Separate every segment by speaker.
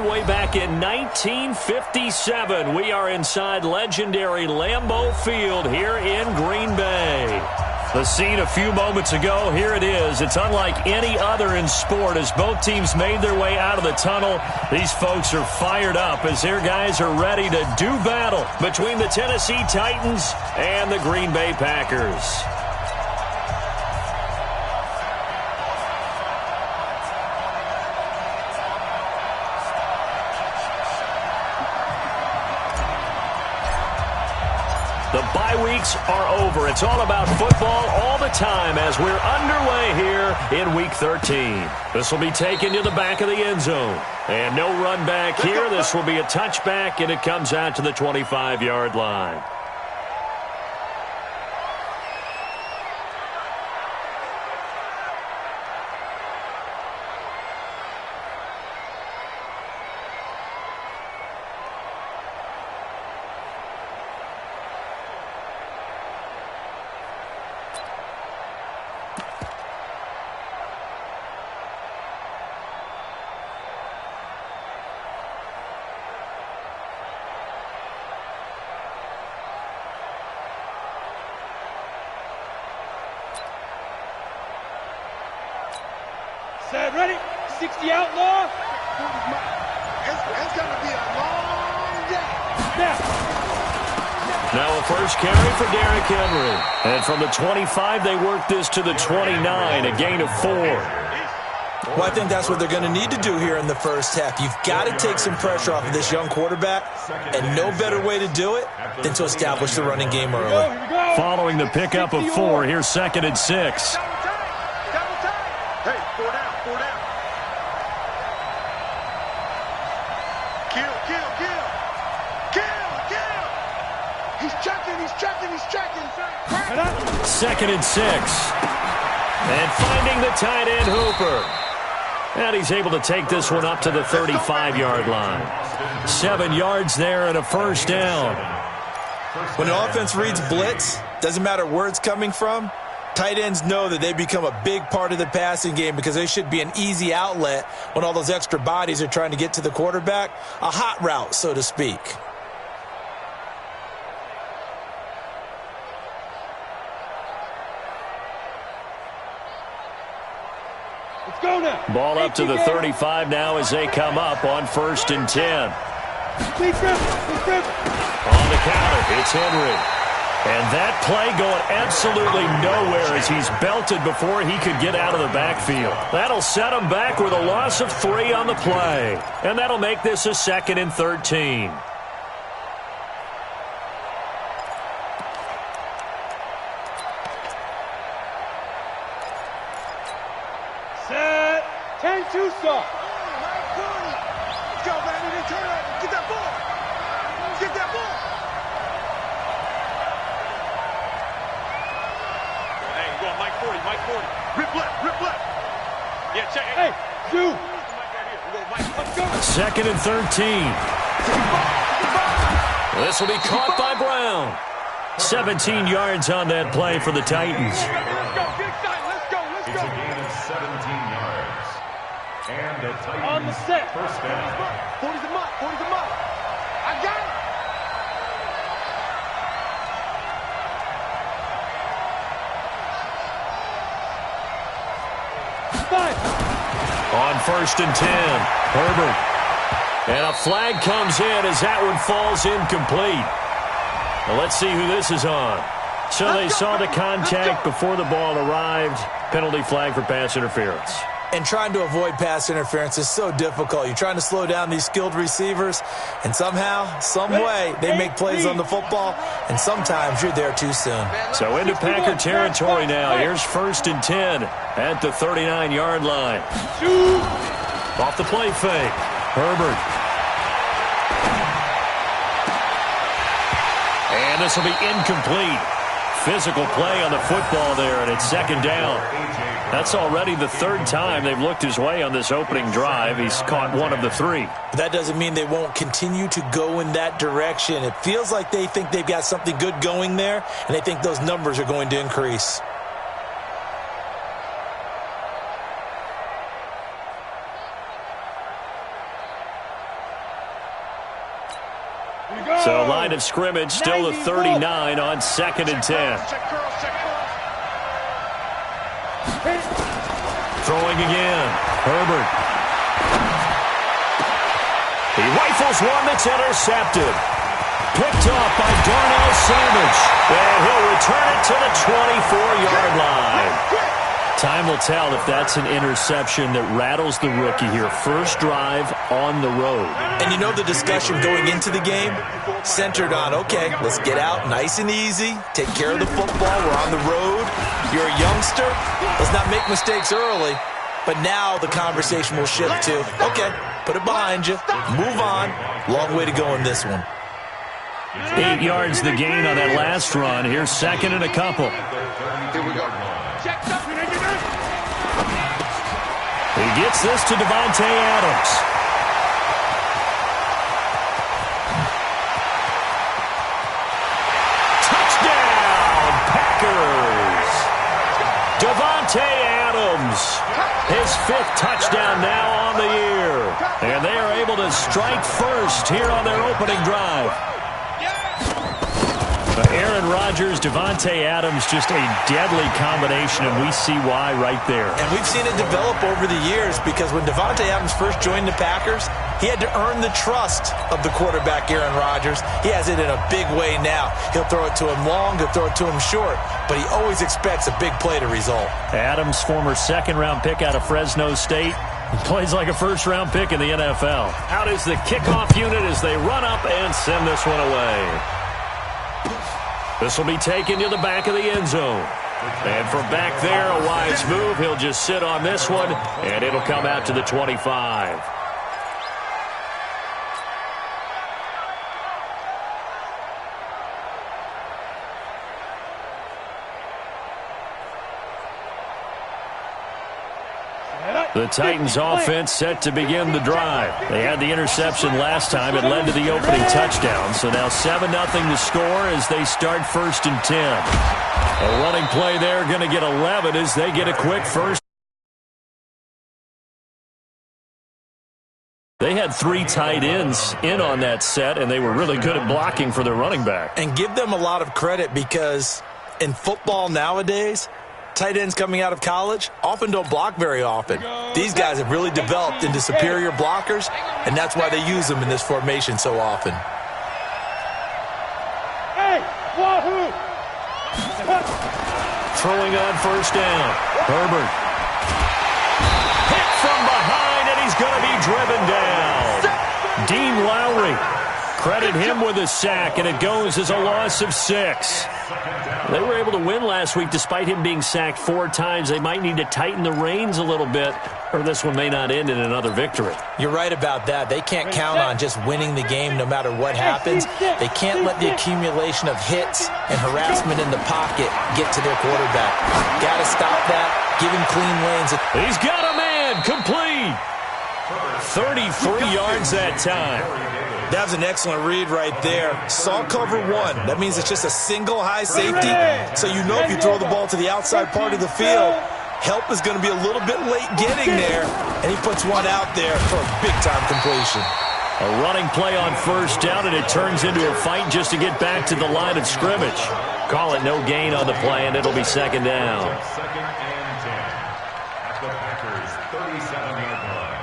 Speaker 1: way back in 1957. We are inside legendary Lambeau Field here in Green Bay. The scene a few moments ago, here it is. It's unlike any other in sport as both teams made their way out of the tunnel. These folks are fired up as their guys are ready to do battle between the Tennessee Titans and the Green Bay Packers. The bye weeks are over. It's all about football all the time as we're underway here in Week 13. This will be taken to the back of the end zone. And no run back here. This will be a touchback, and it comes out to the 25-yard line.
Speaker 2: Set, ready? 60 outlaw.
Speaker 3: It's going to be a long day.
Speaker 1: Now a first carry for Derrick Henry. And from the 25, they work this to the 29, a gain of 4.
Speaker 4: Well, I think that's what they're going to need to do here in the first half. You've got to take some pressure off of this young quarterback, and no better way to do it than to establish the running game early.
Speaker 1: Following the pickup of 4, here's 2nd and 6.
Speaker 3: Hey, 4 down. Kill. He's checking.
Speaker 1: 2nd and 6. And finding the tight end, Hooper. And he's able to take this one up to the 35-yard line. 7 yards there and a first down.
Speaker 4: When an offense reads blitz, doesn't matter where it's coming from, tight ends know that they become a big part of the passing game because they should be an easy outlet when all those extra bodies are trying to get to the quarterback. A hot route, so to speak.
Speaker 2: Let's go now.
Speaker 1: Ball up to the 35 now as they come up on 1st and 10.
Speaker 2: Big rip.
Speaker 1: On the counter, it's Henry. And that play going absolutely nowhere as he's belted before he could get out of the backfield. That'll set him back with a loss of 3 on the play. And that'll make this a 2nd and 13.
Speaker 2: Set. 10-2 stop.
Speaker 3: Let's go, baby. They turn over. Get that ball. Hey, go on, Mike 40. Rip left. Yeah, check it.
Speaker 2: Hey, Zoo.
Speaker 3: Let's go.
Speaker 1: 2nd and 13. This will be caught by Brown. 17 yards on that play for the Titans.
Speaker 3: Let's go.
Speaker 5: It's a gain of 17 yards. And the Titans
Speaker 2: On the set.
Speaker 5: first down.
Speaker 3: 40's a mutt. I got it.
Speaker 1: On 1st and 10, Herbert. And a flag comes in as that one falls incomplete. Now let's see who this is on. So they saw the contact before the ball arrived. Penalty flag for pass interference.
Speaker 4: And trying to avoid pass interference is so difficult. You're trying to slow down these skilled receivers, and somehow, some way, they make plays on the football, and sometimes you're there too soon.
Speaker 1: So into Packer territory now. Here's 1st and 10 at the 39-yard line. Off the play fake. Herbert. And this will be incomplete. Physical play on the football there, and it's 2nd down. That's already the 3rd time they've looked his way on this opening drive. He's caught 1 of the 3.
Speaker 4: But that doesn't mean they won't continue to go in that direction. It feels like they think they've got something good going there, and they think those numbers are going to increase.
Speaker 1: So line of scrimmage still the 39 on 2nd and 10. Throwing again. Herbert. He rifles one that's intercepted. Picked off by Darnell Savage. And he'll return it to the 24-yard line. Time will tell if that's an interception that rattles the rookie here. First drive on the road.
Speaker 4: And you know the discussion going into the game centered on, okay, let's get out nice and easy, take care of the football, we're on the road, you're a youngster, let's not make mistakes early. But now the conversation will shift to, okay, put it behind you, move on, long way to go in this one.
Speaker 1: 8 yards the gain on that last run. Here's 2nd and a couple.
Speaker 3: Here we go.
Speaker 1: He gets this to Davante Adams. Touchdown, Packers! Davante Adams, his 5th touchdown now on the year. And they are able to strike first here on their opening drive. Aaron Rodgers, Davante Adams, just a deadly combination, and we see why right there.
Speaker 4: And we've seen it develop over the years because when Davante Adams first joined the Packers, he had to earn the trust of the quarterback, Aaron Rodgers. He has it in a big way now. He'll throw it to him long, he'll throw it to him short, but he always expects a big play to result.
Speaker 1: Adams, former 2nd-round pick out of Fresno State. He plays like a first-round pick in the NFL. Out is the kickoff unit as they run up and send this one away. This will be taken to the back of the end zone. And from back there, a wise move. He'll just sit on this one, and it'll come out to the 25. The Titans offense set to begin the drive. They had the interception last time. It led to the opening touchdown. So now 7-0 to score as they start 1st and 10. A running play there, going to get 11 as they get a quick first. They had 3 tight ends in on that set, and they were really good at blocking for their running back.
Speaker 4: And give them a lot of credit because in football nowadays, tight ends coming out of college often don't block very often. These guys have really developed into superior blockers, and that's why they use them in this formation so often.
Speaker 2: Hey, wahoo!
Speaker 1: Throwing on 1st down. Herbert. Hit from behind, and he's going to be driven down. Dean Lowry. Credit him with a sack, and it goes as a loss of 6. They were able to win last week despite him being sacked 4 times. They might need to tighten the reins a little bit, or this one may not end in another victory.
Speaker 4: You're right about that. They can't count on just winning the game no matter what happens. They can't let the accumulation of hits and harassment in the pocket get to their quarterback. Got to stop that. Give him clean lanes.
Speaker 1: He's got a man. Complete. 33 yards that time.
Speaker 4: That was an excellent read right there. Saw cover 1. That means it's just a single high safety. So you know if you throw the ball to the outside part of the field, help is going to be a little bit late getting there. And he puts one out there for a big-time completion.
Speaker 1: A running play on 1st down, and it turns into a fight just to get back to the line of scrimmage. Call it no gain on the play, and it'll be 2nd down.
Speaker 5: 2nd and 10 at the Packers' 37-yard line.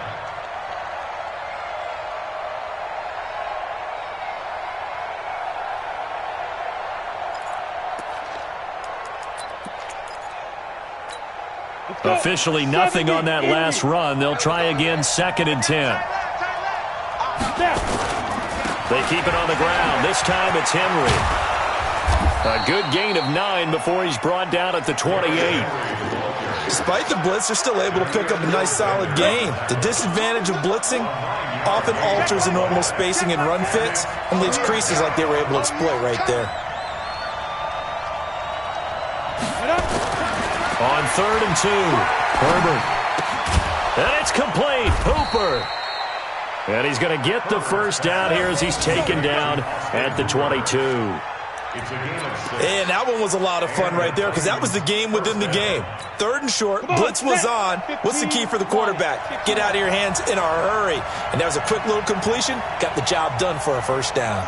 Speaker 1: Officially nothing on that last run. They'll try again 2nd and 10. They keep it on the ground. This time it's Henry. A good gain of 9 before he's brought down at the 28.
Speaker 4: Despite the blitz, they're still able to pick up a nice solid gain. The disadvantage of blitzing often alters the normal spacing and run fits and leaves creases like they were able to exploit right there.
Speaker 1: On 3rd and 2, Herbert. And it's complete. Hooper. And he's going to get the 1st down here as he's taken down at the 22.
Speaker 5: It's a game of 6.
Speaker 4: And that one was a lot of fun right there because that was the game within the game. 3rd and short, blitz was on. What's the key for the quarterback? Get out of your hands in a hurry. And that was a quick little completion. Got the job done for a first down.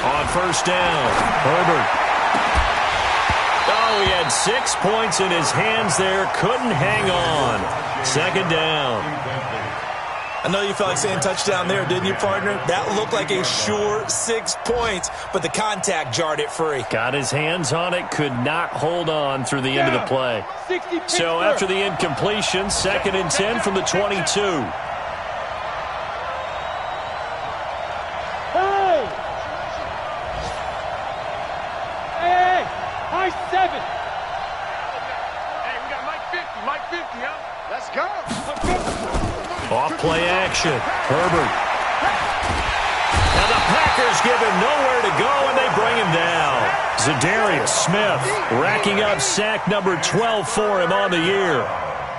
Speaker 1: On first down, Herbert. Oh, he had 6 points in his hands there. Couldn't hang on. 2nd down.
Speaker 4: I know you felt like saying touchdown there, didn't you, partner? That looked like a sure 6 points, but the contact jarred it free.
Speaker 1: Got his hands on it, could not hold on through the end of the play. So after the incompletion, 2nd and 10 from the 22.
Speaker 2: Hey, high 7.
Speaker 3: Hey, we got Mike 50, Mike 50, huh? Let's go.
Speaker 1: Off play action. Herbert. And the Packers give him nowhere to go, and they bring him down. Zadarius Smith racking up sack number 12 for him on the year.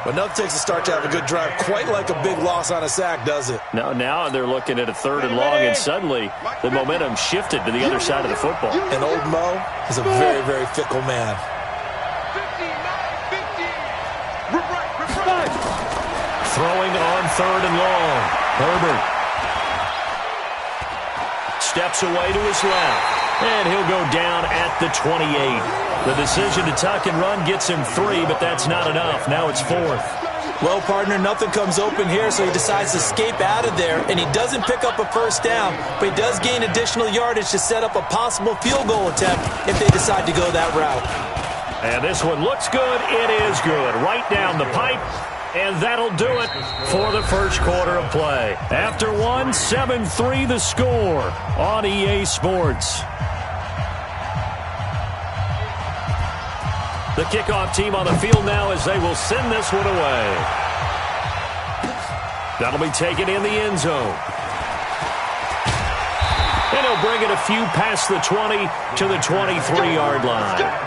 Speaker 4: But nothing takes a start to have a good drive, quite like a big loss on a sack, does it?
Speaker 1: No, now they're looking at a 3rd and long, and suddenly the momentum shifted to the other side of the football.
Speaker 4: And old Mo is a very, very fickle man.
Speaker 3: 50. Right.
Speaker 1: Throwing on 3rd and long. Herbert steps away to his left, and he'll go down at the 28. The decision to tuck and run gets him 3, but that's not enough. Now it's 4th.
Speaker 4: Well, partner, nothing comes open here, so he decides to escape out of there, and he doesn't pick up a first down, but he does gain additional yardage to set up a possible field goal attempt if they decide to go that route.
Speaker 1: And this one looks good. It is good. Right down the pipe. And that'll do it for the first quarter of play. After one, 7-3 the score on EA Sports. The kickoff team on the field now as they will send this one away. That'll be taken in the end zone. And he'll bring it a few past the 20 to the 23-yard line.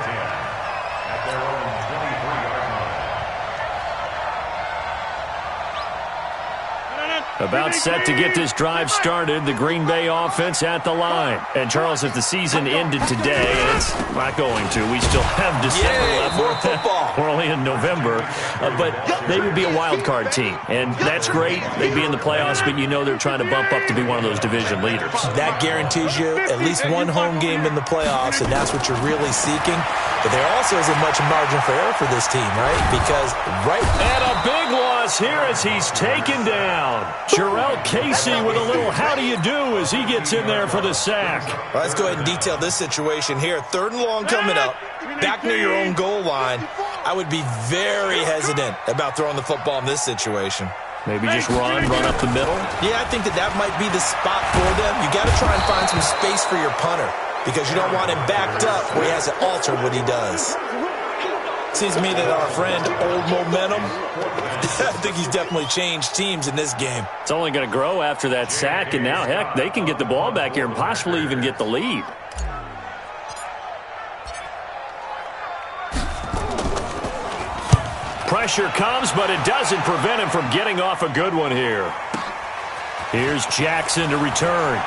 Speaker 1: About set to get this drive started, the Green Bay offense at the line. And, Charles, if the season ended today, and it's not going to, we still have December left.
Speaker 4: More football.
Speaker 1: We're only in November. But they would be a wild card team. And that's great. They'd be in the playoffs, but you know they're trying to bump up to be one of those division leaders. That
Speaker 4: guarantees you at least one home game in the playoffs, and that's what you're really seeking. But there also isn't much margin for error for this team, right? Because
Speaker 1: And a big loss here as he's taken down. Jarrell Casey with a little how do you do as he gets in there for the sack.
Speaker 4: Well, let's go ahead and detail this situation here. 3rd and long coming up, back near your own goal line. I would be very hesitant about throwing the football in this situation.
Speaker 1: Maybe just run up the middle?
Speaker 4: Yeah, I think that might be the spot for them. You got to try and find some space for your punter because you don't want him backed up where he has to alter what he does. Seems to me that our friend, Old Momentum, I think he's definitely changed teams in this game.
Speaker 1: It's only going to grow after that sack, and now, heck, they can get the ball back here and possibly even get the lead. Pressure comes, but it doesn't prevent him from getting off a good one here. Here's Jackson to return.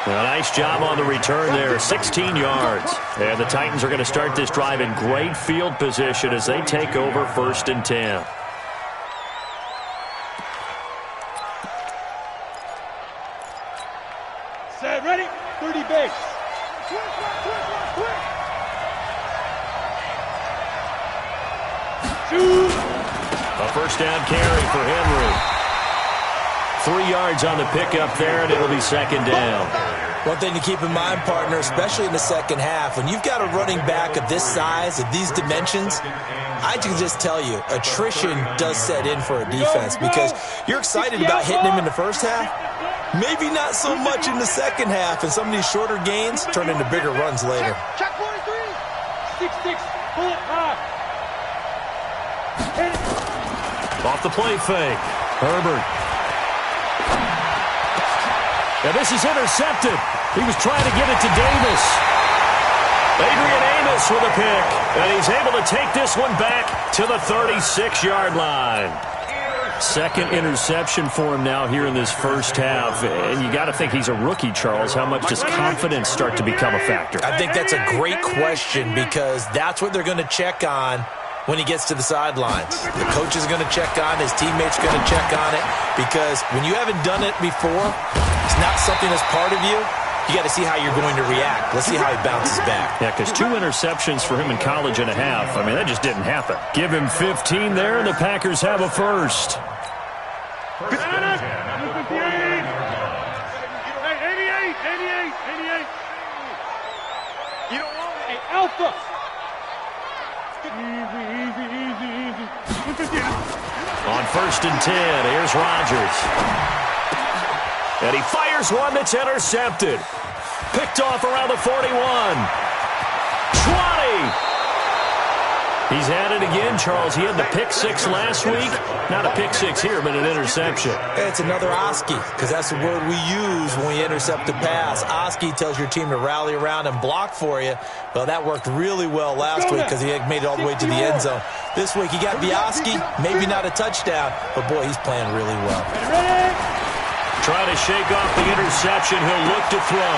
Speaker 1: A nice job on the return there, 16 yards. And the Titans are going to start this drive in great field position as they take over 1st and 10.
Speaker 2: Set, ready, 30 base.
Speaker 1: A first down carry for Henry. 3 yards on the pickup there, and it'll be 2nd down.
Speaker 4: One thing to keep in mind, partner, especially in the second half, when you've got a running back of this size, of these dimensions, I can just tell you, attrition does set in for a defense because you're excited about hitting him in the first half. Maybe not so much in the second half, and some of these shorter gains turn into bigger runs later.
Speaker 2: Check 43. 6-6, pull it high.
Speaker 1: Off the play fake. Herbert. And this is intercepted. He was trying to get it to Davis. Adrian Amos with a pick. And he's able to take this one back to the 36-yard line. Second interception for him now here in this first half. And you got to think he's a rookie, Charles. How much does confidence start to become a factor?
Speaker 4: I think that's a great question because that's what they're going to check on when he gets to the sidelines. The coach is going to check on, his teammates are going to check on it, because when you haven't done it before, it's not something that's part of you. You got to see how you're going to react. Let's see how he bounces back.
Speaker 1: Yeah, because 2 interceptions for him in college and a half. I mean, that just didn't happen. Give him 15 there, and the Packers have a first.
Speaker 2: Hey, 88.
Speaker 3: You don't want it.
Speaker 2: Hey, Alpha. Easy.
Speaker 1: On 1st and 10, here's Rodgers. And he fires one that's intercepted. Picked off around the 41. 20. He's had it again, Charles. He had the pick 6 last week. Not a pick 6 here, but an interception.
Speaker 4: It's another Oski, because that's the word we use when we intercept a pass. Oski tells your team to rally around and block for you. Well, that worked really well last week because he had made it all the way to the end zone. This week he got the Oski, maybe not a touchdown, but boy, he's playing really well.
Speaker 1: Trying to shake off the interception. He'll look to throw.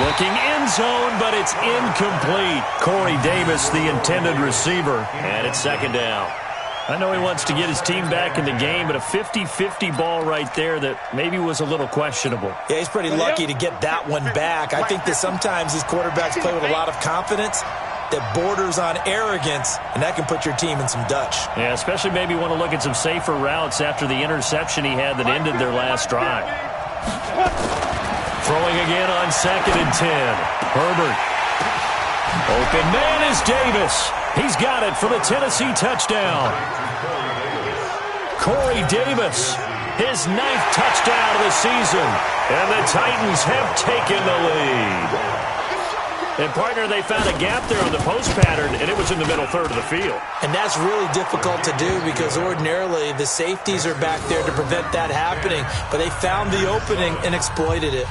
Speaker 1: Looking end zone, but it's incomplete. Corey Davis, the intended receiver. And it's 2nd down. I know he wants to get his team back in the game, but a 50-50 ball right there that maybe was a little questionable.
Speaker 4: Yeah, he's pretty lucky to get that one back. I think that sometimes these quarterbacks play with a lot of confidence that borders on arrogance, and that can put your team in some Dutch.
Speaker 1: Yeah, especially maybe want to look at some safer routes after the interception he had that ended their last drive. Throwing again on 2nd and 10. Herbert. Open man is Davis. He's got it for the Tennessee touchdown. Corey Davis, his 9th touchdown of the season. And the Titans have taken the lead. And, partner, they found a gap there on the post pattern, and it was in the middle third of the field.
Speaker 4: And that's really difficult to do because ordinarily the safeties are back there to prevent that happening. But they found the opening and exploited it.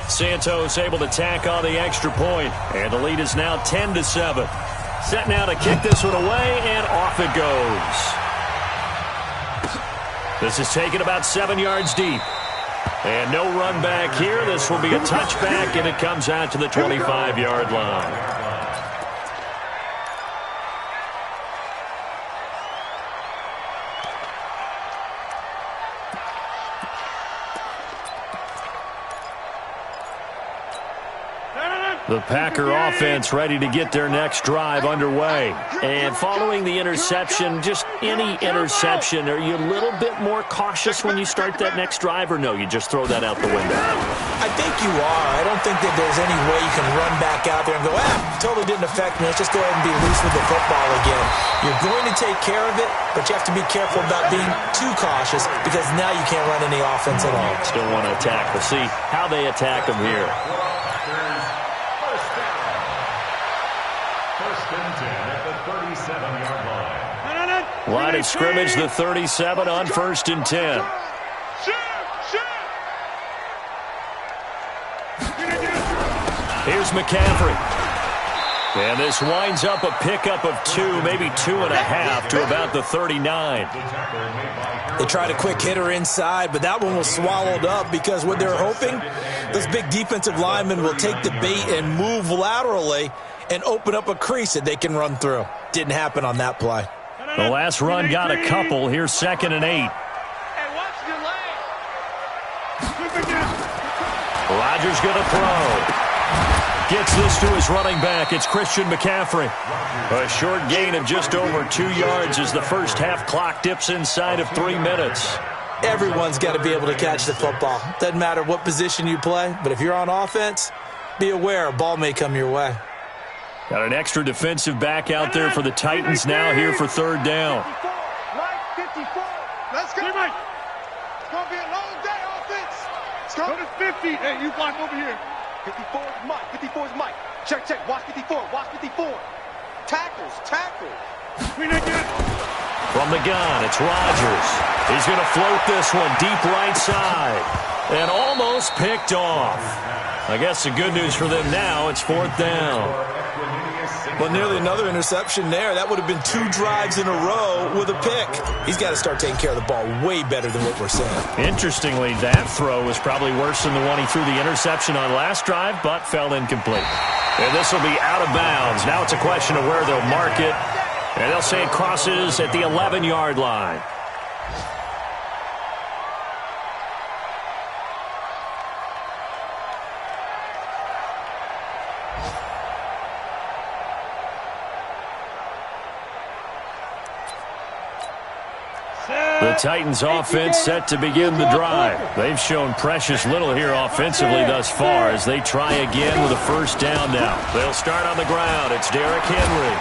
Speaker 1: Santos able to tack on the extra point, and the lead is now 10-7. Set now to kick this one away, and off it goes. This is taken about 7 yards deep. And no run back here. This will be a touchback, and it comes out to the 25-yard line. The Packer offense ready to get their next drive underway. And following the interception, just any interception, are you a little bit more cautious when you start that next drive, or no, you just throw that out the window?
Speaker 4: I think you are. I don't think that there's any way you can run back out there and go, totally didn't affect me. Let's just go ahead and be loose with the football again. You're going to take care of it, but you have to be careful about being too cautious because now you can't run any offense at all.
Speaker 1: Still want to attack. We'll see how they attack them here. Line of scrimmage, the 37 on 1st and 10. Here's McCaffrey. And this winds up a pickup of 2, maybe 2.5 to about the 39.
Speaker 4: They tried a quick hitter inside, but that one was swallowed up because what they're hoping, those big defensive linemen will take the bait and move laterally and open up a crease that they can run through. Didn't happen on that play.
Speaker 1: The last run got a couple. Here's 2nd and 8.
Speaker 3: Hey, watch your leg.
Speaker 1: Rodgers going to throw. Gets this to his running back. It's Christian McCaffrey. A short gain of just over 2 yards as the first half clock dips inside of 3 minutes.
Speaker 4: Everyone's got to be able to catch the football. Doesn't matter what position you play, but if you're on offense, be aware a ball may come your way.
Speaker 1: Got an extra defensive back out there for the Titans now here for 3rd down.
Speaker 3: Let's go. It's going to be a long day, offense.
Speaker 2: Go to 50. Hey, you block over here.
Speaker 3: 54 is Mike. 54 is Mike. Check. Watch 54. Watch 54. Tackle.
Speaker 1: From the gun, it's Rodgers. He's going to float this one deep right side. And almost picked off. I guess the good news for them now, it's 4th down.
Speaker 4: Well, nearly another interception there. That would have been 2 drives in a row with a pick. He's got to start taking care of the ball way better than what we're seeing.
Speaker 1: Interestingly, that throw was probably worse than the one he threw the interception on last drive, but fell incomplete. And this will be out of bounds. Now it's a question of where they'll mark it. And they'll say it crosses at the 11-yard line. The Titans offense set to begin the drive. They've shown precious little here offensively thus far as they try again with a first down now. They'll start on the ground. It's Derrick Henry.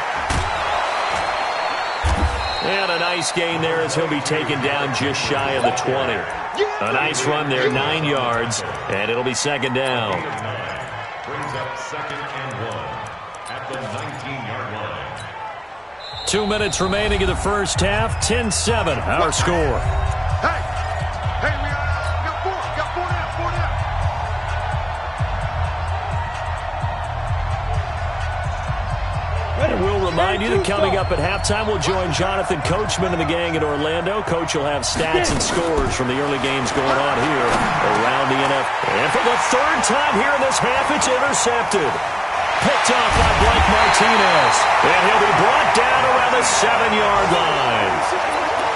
Speaker 1: And a nice gain there as he'll be taken down just shy of the 20. A nice run there, 9 yards, and it'll be second down.
Speaker 5: Brings up 2nd and 1 at the 19-yard line.
Speaker 1: 2 minutes remaining in the first half. 10-7, our score.
Speaker 3: Hey, we got 4 down.
Speaker 1: And we'll remind you that coming up at halftime, we'll join Jonathan Coachman and the gang in Orlando. Coach will have stats and scores from the early games going on here around the NFL. And for the 3rd time here in this half, it's intercepted. Picked off by Blake Martinez. And he'll be brought down around the 7-yard line.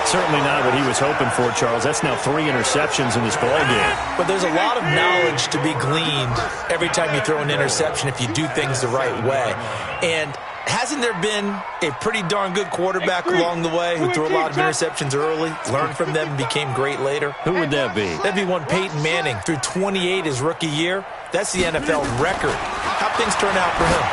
Speaker 1: Certainly not what he was hoping for, Charles. That's now 3 interceptions in this ballgame.
Speaker 4: But there's a lot of knowledge to be gleaned every time you throw an interception if you do things the right way. And hasn't there been a pretty darn good quarterback along the way who threw a lot of interceptions early, learned from them, and became great later?
Speaker 1: Who would that be?
Speaker 4: That'd be one Peyton Manning. Threw 28 his rookie year. That's the NFL record. How'd things turn out for him?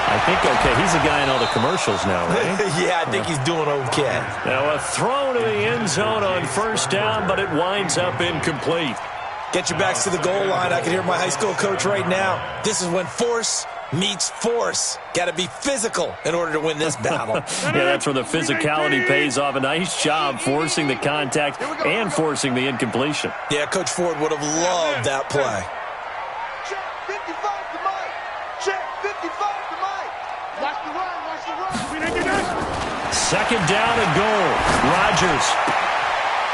Speaker 1: I think okay. He's the guy in all the commercials now, right?
Speaker 4: Yeah, I think he's doing okay.
Speaker 1: Now a throw to the end zone on first down, but it winds up incomplete.
Speaker 4: Get your backs to the goal line. I can hear my high school coach right now. This is when force meets force. Got to be physical in order to win this battle.
Speaker 1: Yeah, that's where the physicality pays off. A nice job forcing the contact and forcing the incompletion.
Speaker 4: Yeah, Coach Ford would have loved that play.
Speaker 3: Check 55 to Mike. Check 55 to Mike. Watch the run.
Speaker 1: Second down and goal. Rodgers.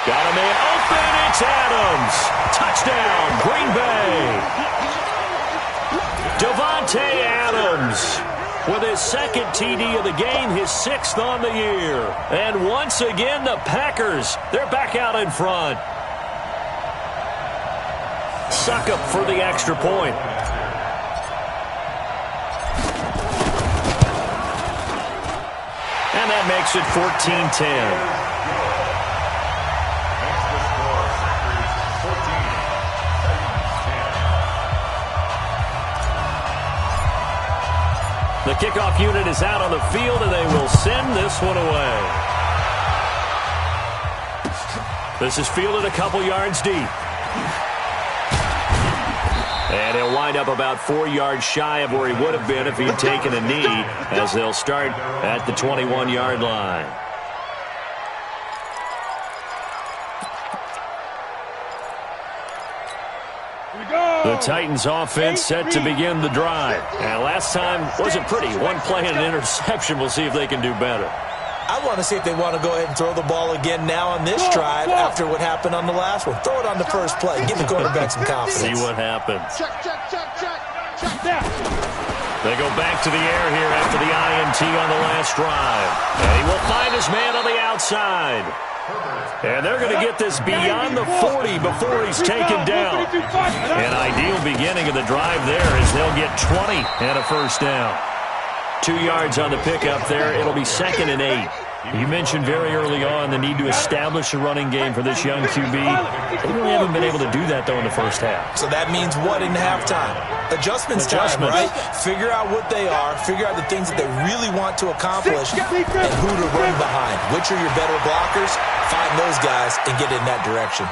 Speaker 1: Got a man open. It's Adams. Touchdown, Green Bay. Devontae Adams with his 2nd TD of the game, his 6th on the year. And once again, the Packers, they're back out in front. Succop for the extra point. And that makes it 14-10. The kickoff unit is out on the field, and they will send this one away. This is fielded a couple yards deep. And he'll wind up about 4 yards shy of where he would have been if he had taken a knee, as they'll start at the 21-yard line. The Titans offense set to begin the drive. And last time wasn't pretty. One play and an interception. We'll see if they can do better.
Speaker 4: I want to see if they want to go ahead and throw the ball again now on this drive after what happened on the last one. Throw it on the first play. Give the quarterback some confidence.
Speaker 1: See what happens.
Speaker 3: Check that.
Speaker 1: They go back to the air here after the INT on the last drive. And he will find his man on the outside. And they're going to get this beyond the 40 before he's taken down. An ideal beginning of the drive there as they'll get 20 and a first down. 2 yards on the pickup there. It'll be 2nd and 8. You mentioned very early on the need to establish a running game for this young QB. They really haven't been able to do that, though, in the first half.
Speaker 4: So that means what in halftime? Adjustments time, right? Figure out what they are, figure out the things that they really want to accomplish, and who to run behind. Which are your better blockers? Find those guys and get in that direction.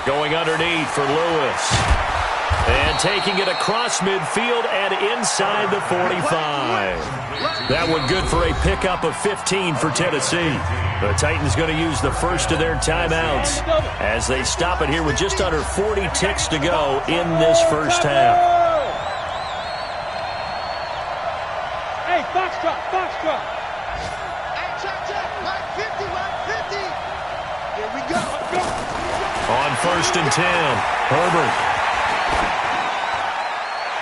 Speaker 1: Going underneath for Lewis. And taking it across midfield and inside the 45. That one good for a pickup of 15 for Tennessee. The Titans going to use the first of their timeouts as they stop it here with just under 40 ticks to go in this first half.
Speaker 2: Extra.
Speaker 3: Hey, check. Mike 50, Mike 50. Here we go.
Speaker 1: On 1st and 10, Herbert.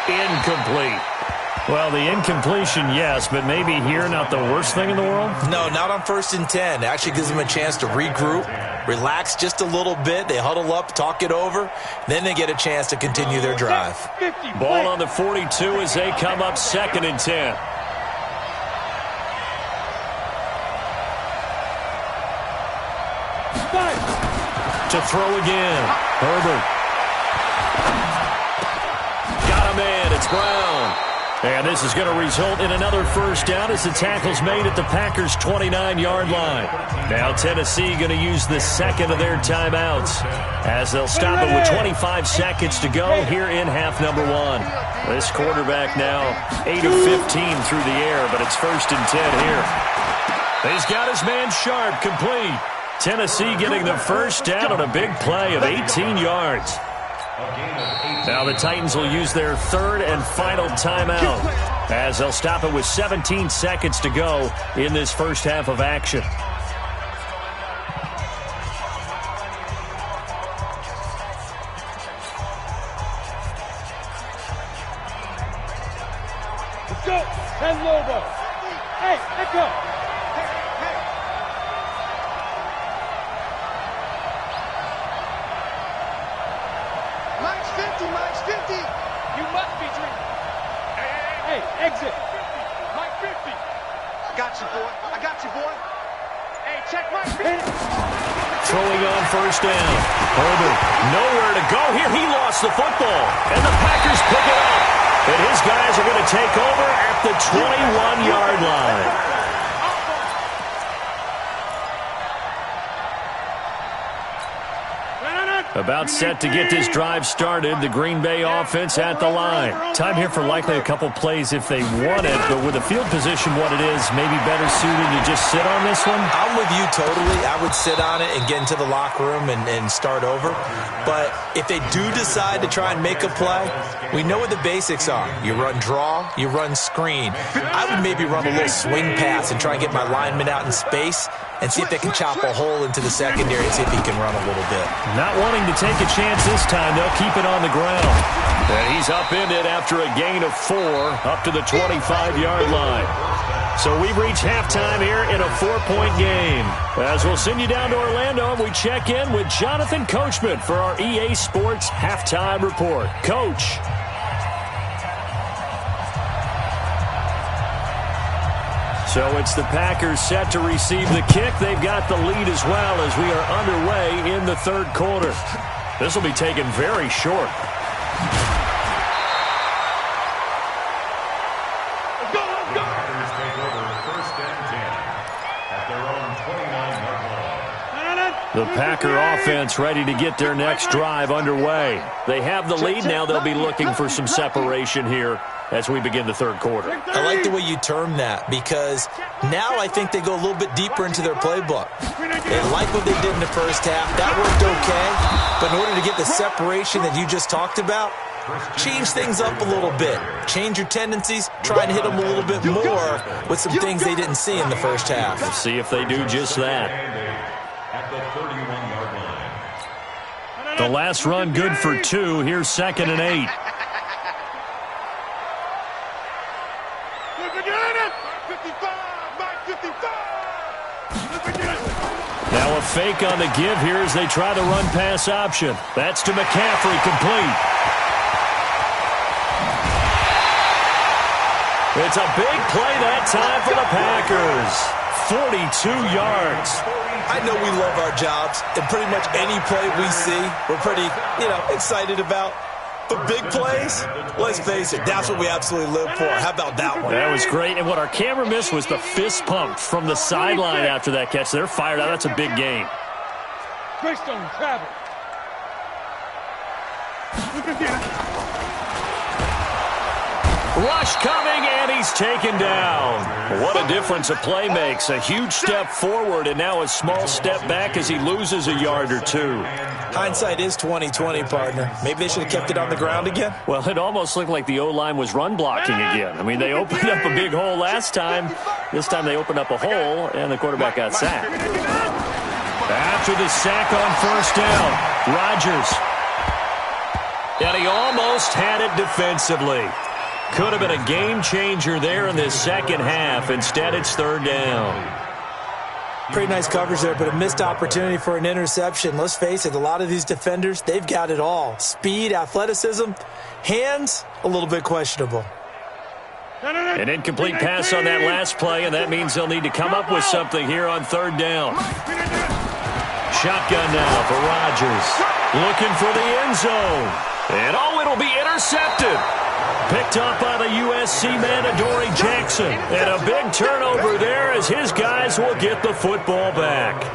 Speaker 1: Incomplete. Well, the incompletion, yes, but maybe here not the worst thing in the world?
Speaker 4: No, not on 1st and 10. It actually gives them a chance to regroup, relax just a little bit. They huddle up, talk it over. Then they get a chance to continue their drive.
Speaker 2: 50.
Speaker 1: Ball on the 42 as they come up 2nd and 10. To throw again. Herbert. Got a man. It's Brown. And this is going to result in another first down as the tackle's made at the Packers' 29-yard line. Now Tennessee going to use the second of their timeouts as they'll stop it with 25 seconds to go here in half number 1. This quarterback now 8 of 15 through the air, but it's 1st and 10 here. He's got his man Sharp complete. Tennessee getting the first down on a big play of 18 yards. Now the Titans will use their 3rd and final timeout as they'll stop it with 17 seconds to go in this first half of action.
Speaker 2: Let's go. 10 Lobo. Hey, Echo.
Speaker 3: Mike's 50.
Speaker 2: You must be drinking. Hey, exit.
Speaker 3: Mike 50. I got you, boy. Hey, check Mike 50.
Speaker 1: Throwing on first down. Herbert, nowhere to go here. He lost the football, and the Packers pick it up. And his guys are going to take over at the 21-yard line. About set to get this drive started. The Green Bay offense at the line. Time here for likely a couple plays if they want it, but with the field position what it is, maybe better suited to just sit on this one?
Speaker 4: I'm with you totally. I would sit on it and get into the locker room and start over. But if they do decide to try and make a play, we know what the basics are. You run draw, you run screen. I would maybe run a little swing pass and try and get my lineman out in space and see if they can chop a hole into the secondary and see if he can run a little bit.
Speaker 1: Not wanting to take a chance this time. They'll keep it on the ground. And he's upended after a gain of 4 up to the 25-yard line. So we've reached halftime here in a 4-point game. As we'll send you down to Orlando, we check in with Jonathan Coachman for our EA Sports Halftime Report. Coach. So it's the Packers set to receive the kick. They've got the lead as well as we are underway in the 3rd quarter. This will be taken very short.
Speaker 5: Packers take over 1st and 10 at their own 29-yard line.
Speaker 1: The Packer offense ready to get their next drive underway. They have the lead. Now they'll be looking for some separation here as we begin the 3rd quarter.
Speaker 4: I like the way you term that because now I think they go a little bit deeper into their playbook. They like what they did in the first half. That worked okay. But in order to get the separation that you just talked about, change things up a little bit. Change your tendencies. Try and hit them a little bit more with some things they didn't see in the first half.
Speaker 1: We'll see if they do just that.
Speaker 5: At the 31-yard line.
Speaker 1: The last run good for 2. Here's 2nd and 8. Now a fake on the give here as they try the run-pass option. That's to McCaffrey, complete. It's a big play that time for the Packers. 42 yards.
Speaker 4: I know we love our jobs, and pretty much any play we see, we're pretty, excited about. But big plays, let's face it, that's what we absolutely live for. How about that one?
Speaker 1: That was great. And what our camera missed was the fist pump from the sideline after that catch. They're fired out. That's a big game.
Speaker 2: Greystone travel.
Speaker 1: rush coming, and he's taken down. What a difference a play makes. A huge step forward and now a small step back as he loses a yard or two.
Speaker 4: Hindsight is 20/20, partner. Maybe they should have kept it on the ground again.
Speaker 1: Well, it almost looked like the O-line was run blocking again. I mean, they opened up a big hole last time. This time they opened up a hole, and the quarterback got sacked. After the sack on first down, Rodgers. And he almost had it defensively. Could have been a game changer there in this second half. Instead, it's third down.
Speaker 4: Pretty nice coverage there, but a missed opportunity for an interception. Let's face it, a lot of these defenders, they've got it all. Speed, athleticism, hands, a little bit questionable.
Speaker 1: An incomplete pass on that last play, and that means they'll need to come up with something here on third down. Shotgun now for Rodgers. Looking for the end zone. And it'll be intercepted. Picked up by the USC man, Adoree Jackson. And a big turnover there as his guys will get the football back.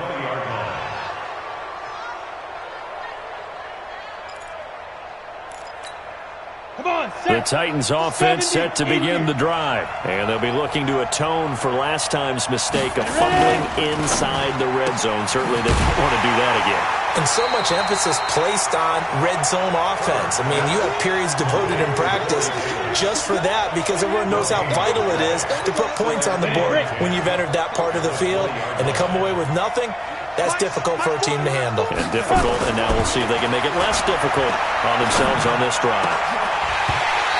Speaker 1: The Titans offense set to begin the drive. And they'll be looking to atone for last time's mistake of fumbling inside the red zone. Certainly they don't want to do that again.
Speaker 4: And so much emphasis placed on red zone offense. I mean, you have periods devoted in practice just for that because everyone knows how vital it is to put points on the board when you've entered that part of the field. And to come away with nothing, that's difficult for a team to handle.
Speaker 1: And difficult, and now we'll see if they can make it less difficult on themselves on this drive.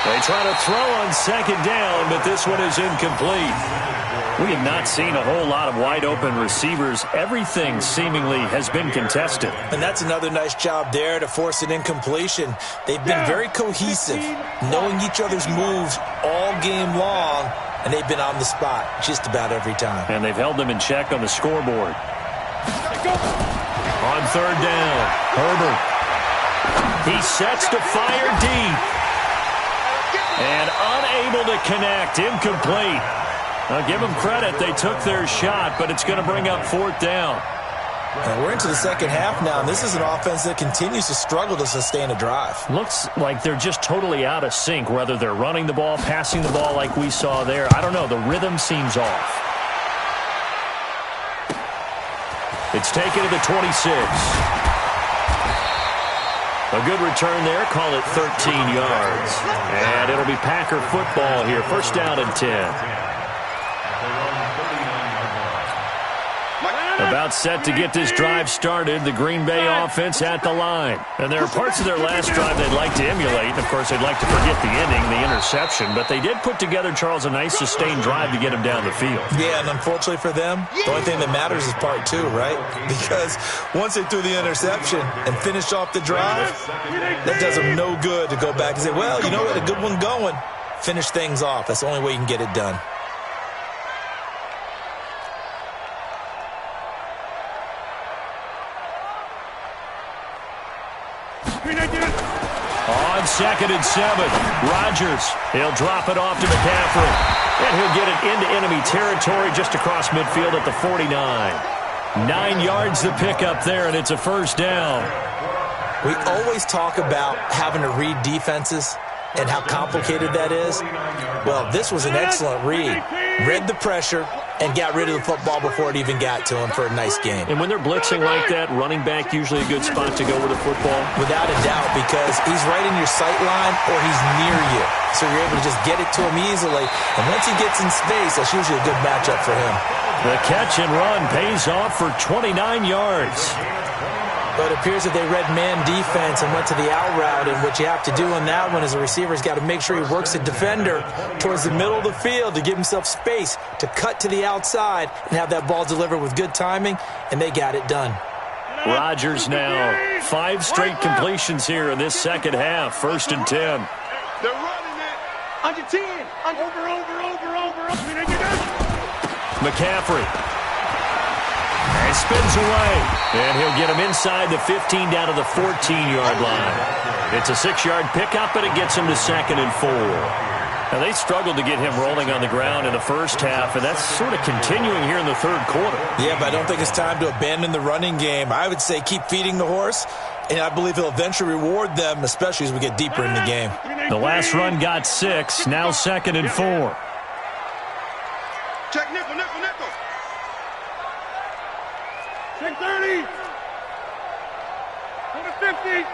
Speaker 1: They try to throw on second down, but this one is incomplete. We have not seen a whole lot of wide-open receivers. Everything seemingly has been contested.
Speaker 4: And that's another nice job there to force an incompletion. They've been very cohesive, knowing each other's moves all game long, and they've been on the spot just about every time.
Speaker 1: And they've held them in check on the scoreboard. On third down, Herbert. He sets to fire deep. And unable to connect, incomplete. I'll give them credit. They took their shot, but it's going to bring up fourth down.
Speaker 4: And we're into the second half now, and this is an offense that continues to struggle to sustain a drive.
Speaker 1: Looks like they're just totally out of sync, whether they're running the ball, passing the ball like we saw there. I don't know. The rhythm seems off. It's taken to the 26. A good return there. Call it 13 yards. And it'll be Packer football here. First down and 10. About set to get this drive started. The Green Bay offense at the line. And there are parts of their last drive they'd like to emulate. And, of course, they'd like to forget the ending, the interception. But they did put together, Charles, a nice sustained drive to get them down the field.
Speaker 4: Yeah, and unfortunately for them, the only thing that matters is part two, right? Because once they threw the interception and finished off the drive, that does them no good to go back and say, well, you know, we had a good one going. Finish things off. That's the only way you can get it done.
Speaker 1: On second and 7, Rodgers. He'll drop it off to McCaffrey. And he'll get it into enemy territory just across midfield at the 49. 9 yards the pickup there, and it's a first down.
Speaker 4: We always talk about having to read defenses and how complicated that is. Well, this was an excellent read. Read the pressure and got rid of the football before it even got to him for a nice game.
Speaker 1: And when they're blitzing like that, running back usually a good spot to go with the football?
Speaker 4: Without a doubt, because he's right in your sight line or he's near you. So you're able to just get it to him easily. And once he gets in space, that's usually a good matchup for him.
Speaker 1: The catch and run pays off for 29 yards.
Speaker 4: But it appears that they read man defense and went to the out route, and what you have to do on that one is the receiver's got to make sure he works the defender towards the middle of the field to give himself space to cut to the outside and have that ball delivered with good timing, and they got it done.
Speaker 1: Rodgers now 5 straight completions here in this second half. First and 10.
Speaker 3: They're running it. Under 10. Over.
Speaker 1: McCaffrey. And spins away. And he'll get him inside the 15 down to the 14-yard line. It's a 6-yard pickup, and it gets him to second and 4. Now, they struggled to get him rolling on the ground in the first half, and that's sort of continuing here in the third quarter.
Speaker 4: Yeah, but I don't think it's time to abandon the running game. I would say keep feeding the horse And I believe he'll eventually reward them, especially as we get deeper in the game.
Speaker 1: The last run got 6, now 2nd and 4.
Speaker 3: Check nickel, nickel, nickel.
Speaker 2: Check 30. Go to 50.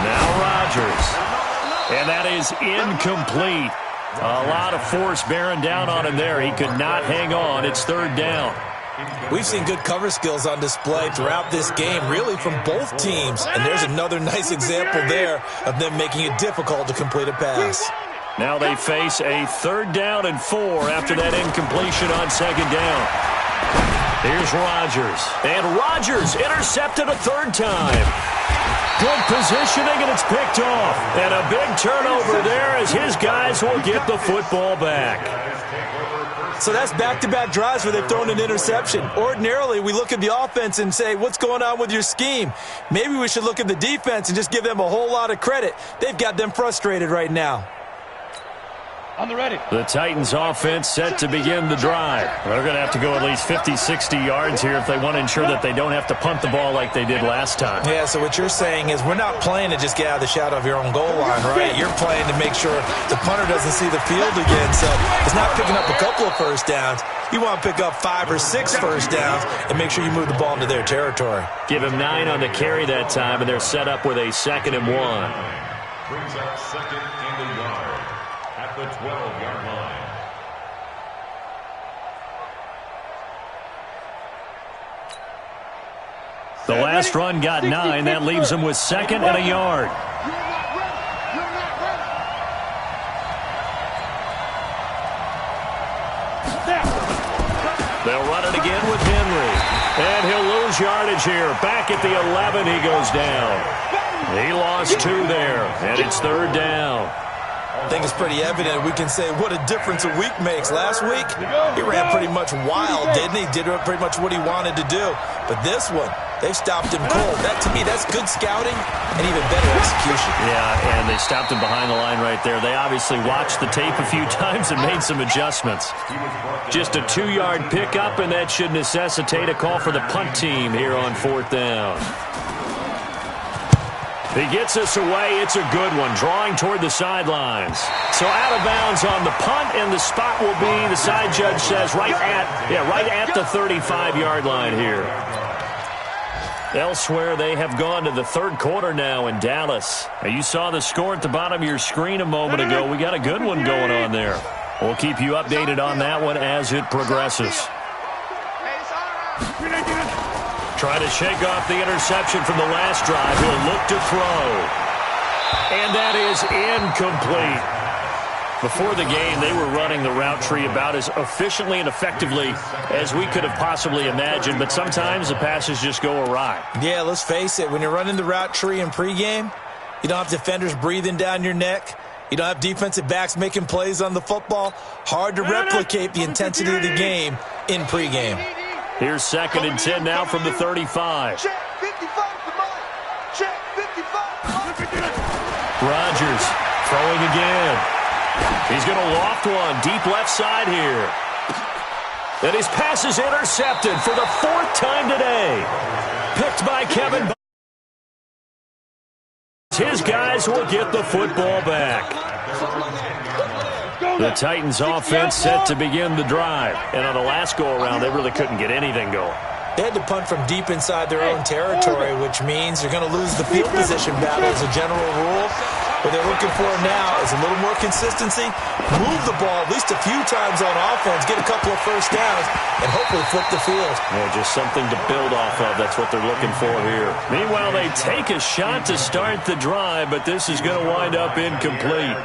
Speaker 1: Now Rodgers. And that is incomplete. A lot of force bearing down on him there. He could not hang on. It's 3rd down.
Speaker 4: We've seen good cover skills on display throughout this game, really from both teams. And there's another nice example there of them making it difficult to complete a pass.
Speaker 1: Now they face a 3rd down and 4 after that incompletion on 2nd down. Here's Rodgers. And Rodgers intercepted a 3rd time. Good positioning, and it's picked off. And a big turnover there as his guys will get the football back.
Speaker 4: So that's back-to-back drives where they've thrown an interception. Ordinarily, we look at the offense and say, what's going on with your scheme? Maybe we should look at the defense and just give them a whole lot of credit. They've got them frustrated right now.
Speaker 2: On the ready.
Speaker 1: The Titans offense set to begin the drive. They're going to have to go at least 50, 60 yards here if they want to ensure that they don't have to punt the ball like they did last time.
Speaker 4: Yeah, so what you're saying is we're not playing to just get out of the shadow of your own goal line, right? You're playing to make sure the punter doesn't see the field again. So it's not picking up a couple of first downs. You want to pick up 5 or 6 first downs and make sure you move the ball into their territory.
Speaker 1: Give him 9 on the carry that time, and they're set up with a 2nd and 1.
Speaker 5: Brings up 2nd and a yard at the 12-yard line.
Speaker 1: The last run got 9. That leaves him with 2nd and a yard. They'll run it again with Henry. And he'll lose yardage here. Back at the 11, he goes down. He lost 2 there, and it's 3rd down.
Speaker 4: I think it's pretty evident. We can say what a difference a week makes. Last week, he ran pretty much wild, didn't he? Did pretty much what he wanted to do. But this one, they've stopped him cold. That, to me, that's good scouting and even better execution.
Speaker 1: Yeah, and they stopped him behind the line right there. They obviously watched the tape a few times and made some adjustments. Just a 2-yard pickup, and that should necessitate a call for the punt team here on 4th down. He gets us away. It's a good one, drawing toward the sidelines. So out of bounds on the punt, and the spot will be, the side judge says, right at the 35-yard line here. Elsewhere, they have gone to the 3rd quarter now in Dallas. Now, you saw the score at the bottom of your screen a moment ago. We got a good one going on there. We'll keep you updated on that one as it progresses. Trying to shake off the interception from the last drive. He'll look to throw. And that is incomplete. Before the game, they were running the route tree about as efficiently and effectively as we could have possibly imagined, but sometimes the passes just go awry.
Speaker 4: Yeah, let's face it. When you're running the route tree in pregame, you don't have defenders breathing down your neck. You don't have defensive backs making plays on the football. Hard to replicate the intensity of the game in pregame.
Speaker 1: Here's 2nd and 10 now from the 35.
Speaker 3: Check 55 for mine. Check 55.
Speaker 1: Rodgers throwing again. He's going to loft one deep left side here. And his pass is intercepted for the 4th time today. Picked by Kevin. His guys will get the football back. The Titans offense set to begin the drive. And on the last go-around, they really couldn't get anything going.
Speaker 4: They had to punt from deep inside their own territory, which means they're going to lose the field position battle as a general rule. What they're looking for now is a little more consistency, move the ball at least a few times on offense, get a couple of first downs, and hopefully flip the field.
Speaker 1: Yeah, just something to build off of. That's what they're looking for here. Meanwhile, they take a shot to start the drive, but this is going to wind up incomplete.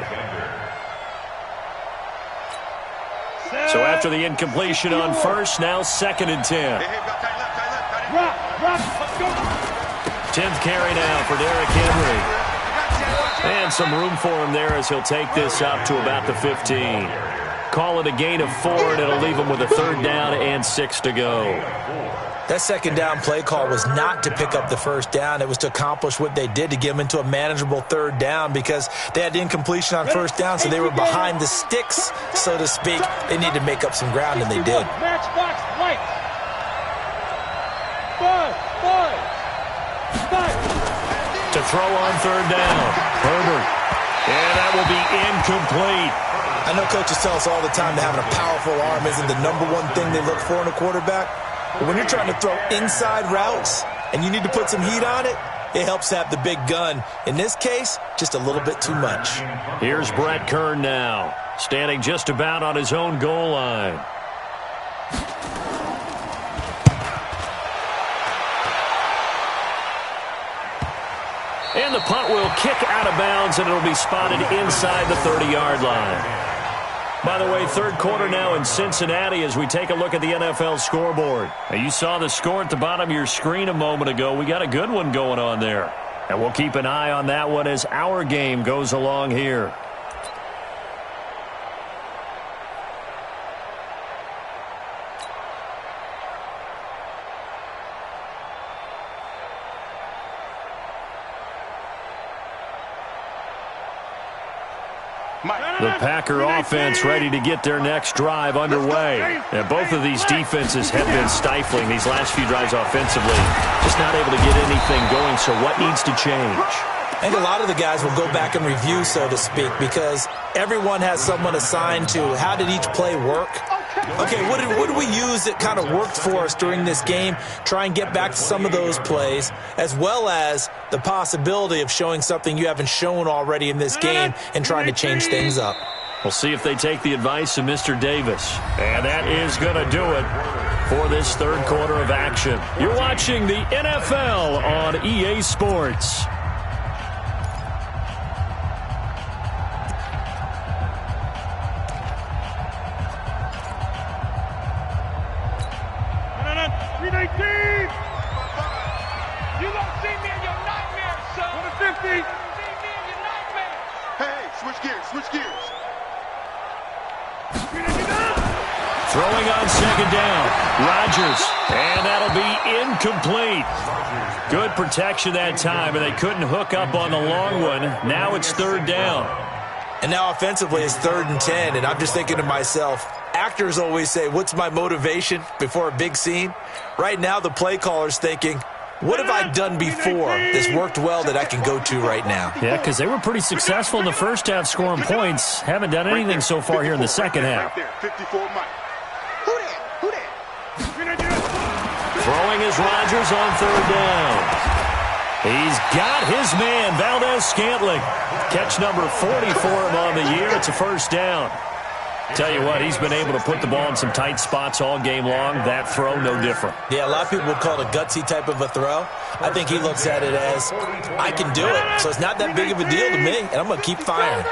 Speaker 1: So after the incompletion on first, now 2nd and 10. 10th carry now for Derrick Henry. And some room for him there as he'll take this up to about the 15. Call it a gain of 4, and it'll leave him with a 3rd down and 6 to go.
Speaker 4: That 2nd down play call was not to pick up the first down. It was to accomplish what they did to get them into a manageable 3rd down because they had incompletion on first down, so they were behind the sticks, so to speak. They needed to make up some ground, and they did.
Speaker 2: Matchbox white. 5.
Speaker 1: To throw on third down. Herbert. And that will be incomplete.
Speaker 4: I know coaches tell us all the time that having a powerful arm isn't the #1 thing they look for in a quarterback. But when you're trying to throw inside routes and you need to put some heat on it, it helps to have the big gun. In this case, just a little bit too much.
Speaker 1: Here's Brett Kern now, standing just about on his own goal line. And the punt will kick out of bounds, and it'll be spotted inside the 30-yard line. By the way, third quarter now in Cincinnati as we take a look at the NFL scoreboard. Now, you saw the score at the bottom of your screen a moment ago. We got a good one going on there. And we'll keep an eye on that one as our game goes along here. The Packer offense ready to get their next drive underway. And both of these defenses have been stifling these last few drives offensively. Just not able to get anything going, so what needs to change?
Speaker 4: I think a lot of the guys will go back and review, so to speak, because everyone has someone assigned to how did each play work. Okay, what did we use that kind of worked for us during this game? Try and get back to some of those plays, as well as the possibility of showing something you haven't shown already in this game and trying to change things up.
Speaker 1: We'll see if they take the advice of Mr. Davis. And that is going to do it for this third quarter of action. You're watching the NFL on EA Sports. Throwing on second down. Rodgers. And that'll be incomplete. Good protection that time, and they couldn't hook up on the long one. Now it's third down.
Speaker 4: And now offensively it's 3rd and 10, and I'm just thinking to myself, actors always say, what's my motivation before a big scene? Right now the play caller's thinking, what have I done before that's worked well that I can go to right now?
Speaker 1: Yeah, because they were pretty successful in the first half scoring points. Haven't done anything so far here in the second half. Throwing is Rodgers on third down. He's got his man, Valdez-Scantling. Catch number 40 for him on the year. It's a first down. Tell you what, he's been able to put the ball in some tight spots all game long. That throw, no different.
Speaker 4: Yeah, a lot of people would call it a gutsy type of a throw. I think he looks at it as, I can do it, so it's not that big of a deal to me, and I'm going to keep firing.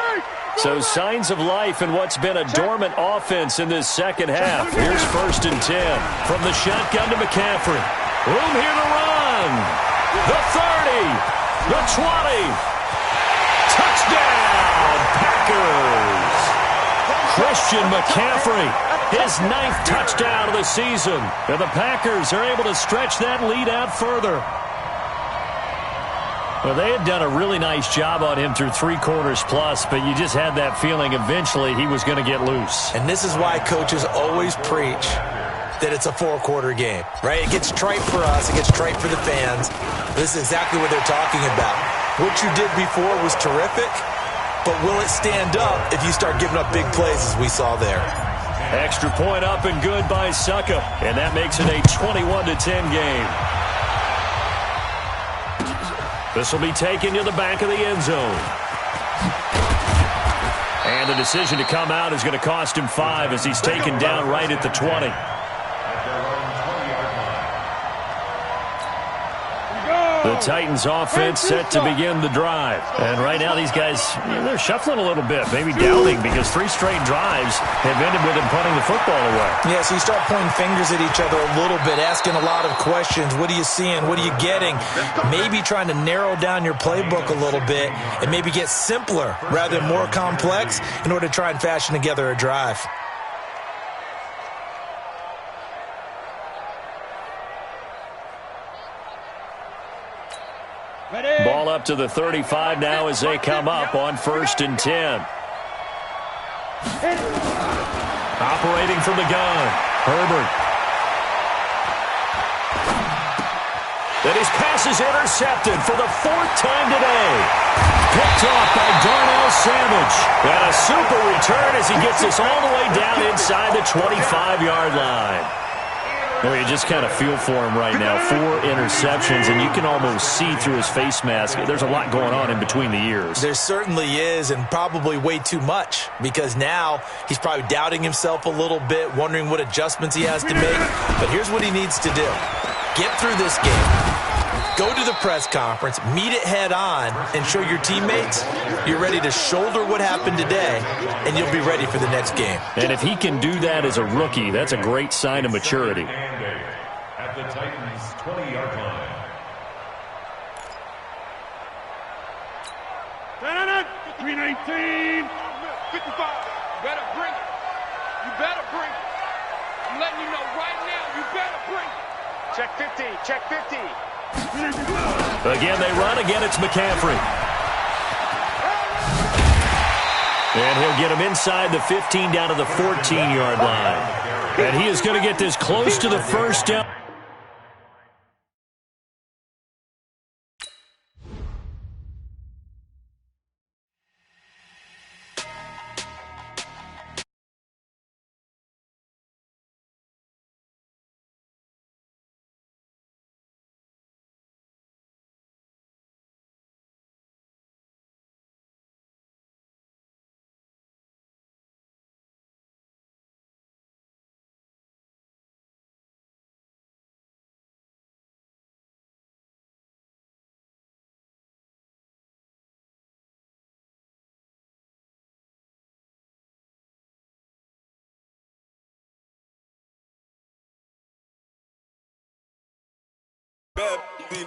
Speaker 1: So signs of life in what's been a dormant offense in this second half. Here's 1st and 10 from the shotgun to McCaffrey. Room here to run. The 30, the 20. Touchdown, Packers. Christian McCaffrey, his 9th touchdown of the season. And the Packers are able to stretch that lead out further. Well, they had done a really nice job on him through 3 quarters plus, but you just had that feeling eventually he was going to get loose.
Speaker 4: And this is why coaches always preach that it's a 4-quarter game, right? It gets trite for us. It gets trite for the fans. This is exactly what they're talking about. What you did before was terrific, but will it stand up if you start giving up big plays as we saw there?
Speaker 1: Extra point up and good by Suckup, and that makes it a 21-10 game. This will be taken to the back of the end zone. And the decision to come out is going to cost him 5 as he's taken down right at the 20. The Titans offense set to begin the drive. And right now these guys, they're shuffling a little bit, maybe doubting, because 3 straight drives have ended with them punting the football away.
Speaker 4: Yeah, so you start pointing fingers at each other a little bit, asking a lot of questions. What are you seeing? What are you getting? Maybe trying to narrow down your playbook a little bit and maybe get simpler rather than more complex in order to try and fashion together a drive.
Speaker 1: Ball up to the 35 now as they come up on 1st and 10. Operating from the gun, Herbert. is intercepted for the 4th time today. Picked off by Darnell Savage. And a super return as he gets us all the way down inside the 25-yard line. Well, you just kind of feel for him right now. 4 interceptions, and you can almost see through his face mask. There's a lot going on in between the ears.
Speaker 4: There certainly is, and probably way too much, because now he's probably doubting himself a little bit, wondering what adjustments he has to make. But here's what he needs to do. Get through this game. Go to the press conference, meet it head on, and show your teammates you're ready to shoulder what happened today, and you'll be ready for the next game.
Speaker 1: And if he can do that as a rookie, that's a great sign of maturity.
Speaker 5: At the Titans' 20-yard line.
Speaker 2: 319.
Speaker 3: 55. You better bring it. You better bring it. I'm letting you know right now, you better bring it. Check 50. Check 50.
Speaker 1: Again, they run. Again, it's McCaffrey. And he'll get him inside the 15 down to the 14-yard line. And he is going to get this close to the first down.